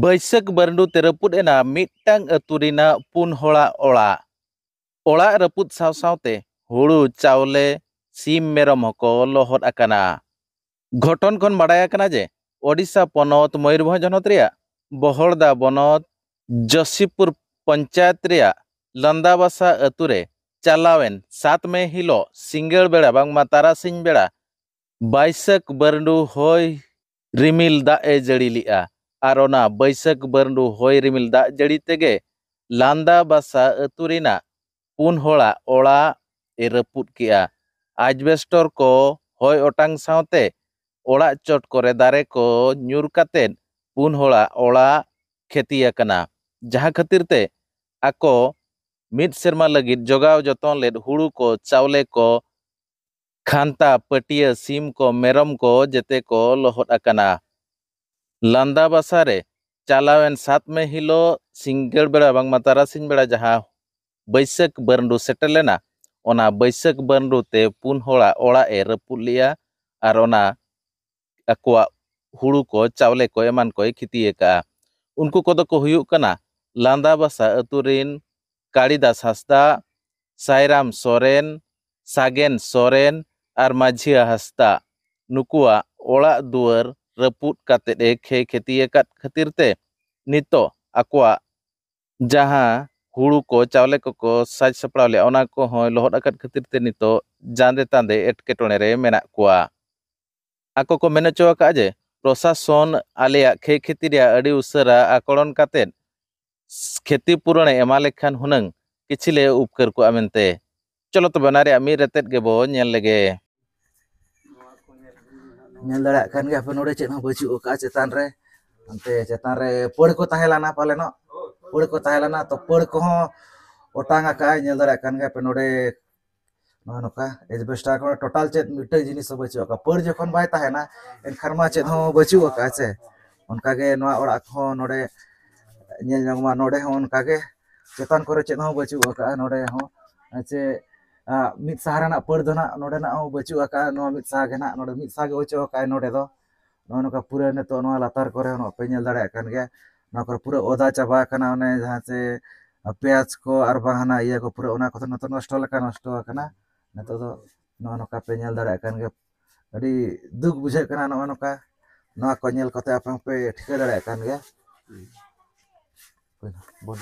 बैसाख बरंडू ते रपुद एना मिट्टांग अतुरिना पुन होड़ा ओड़ा रपुद साव सावते हुड़ू चावले सीम मेरम हको लोहद आकाना। घटन खन बाडाय आकाना जे ओडिशा पनत मयूरभंज हनत रेया बहड़दा बनत जसीपुर पंचायत रेया लंदाबासा अतुरे चालावेन 7 मे हिलो सिंगल बेड़ा बांगमा तारासिंह बेड़ा बैसाख बरंडू होय रिमिल दाग ए जड़ी लिया और ओना बैसाख बरंडू होय रिमिल दाग जड़ी तेगे लंदाबासा अतुरेना पुन होड़ा ओड़ा ए रपुद किया। आजबेस्टर को होय ओटांग सावते ओड़ा चोट करे दारे को ᱧᱩᱨ कातेन पुन होड़ा ओड़ा खेती आकना जहाँ खातिर ते आको मिद सेरमा लगिद जोगाव जतन लेद हुड़ू को चावले को खांता पटिया सीम को मेरम को जेते को लोहद आकना। लंदाबासा रे चालावेन 7 मे हिलो सिंगल बेड़ा बांगमा तारासिंह बेड़ा जहाँ बैसाख बरंडू सेटल लेना ओना बैसाख बरंडू ते पुन होड़ा ओड़ा ए रपुद लिया और ओना अकुआ हुड़ू को चावले को एमान को खेती का। उनको को को हुयुग कना लंदाबासा अतुरिन कालीदास हांसदा साईराम सोरेन सागेन सोरेन और माझिया हांसदा नुकुआ ओड़ा दुआर रपुद काते ए खेती खातिर ते नितो अकुआ जहाँ हुड़ू को चावले को साज सपड़ाव ले ओना को होय लोहद आकाद खातिर ते नितो जांदे तांदे एटकेटोणे रे मेना कुआ। आको को मेन चो का जे प्रशासन आलिया खेती रे अड़ी उसरा आकलन काते खेती पूरण एमा लेखान हुनंग किछिले उपकर को आमेनते चलो तो बना रे मी रेतेत गेबो नेल लेगे नेल दड़ा कान गे अपन ओडे चेन बचु का चेतान रे अंते चेतान रे पड़ को ताहेलाना पालेनो पड़ को ताहेलाना तो पड़ को ओटांगा का नेल दड़ा कान गे अपन ओडे नोका एजबेस्टर को टोटल चेत मिटे जिनिस बचु का पड़ जखन बाय ताहेना एनखान मा चेत हो बचु का से उनका गे नोआ ओड़ा को नोडे नेल जंगमा नोडे हो उनका गे चेतान करे चेत हो बचु का नोडे हो अच्छे मिद सहाराना पड़ दो ना नोडे ना हो बचु का नो मिद सागे ना नोडे मिद सागे बचु का नोडे दो नोका पूरा ने तो नो लातार करे नो पे नेल दाड़े कान गे नोकर पूरा ओदा चाबा कना ने जहां से प्याज को और बहाना ये को पूरा ओना को तो नष्ट लका नष्ट कना नतो दो नो नोका पे नेल दाड़े कान गे अड़ी दुख बुझे कना नो नोका नो को नेल कते आपन पे ठिका दाड़े कान गे बोल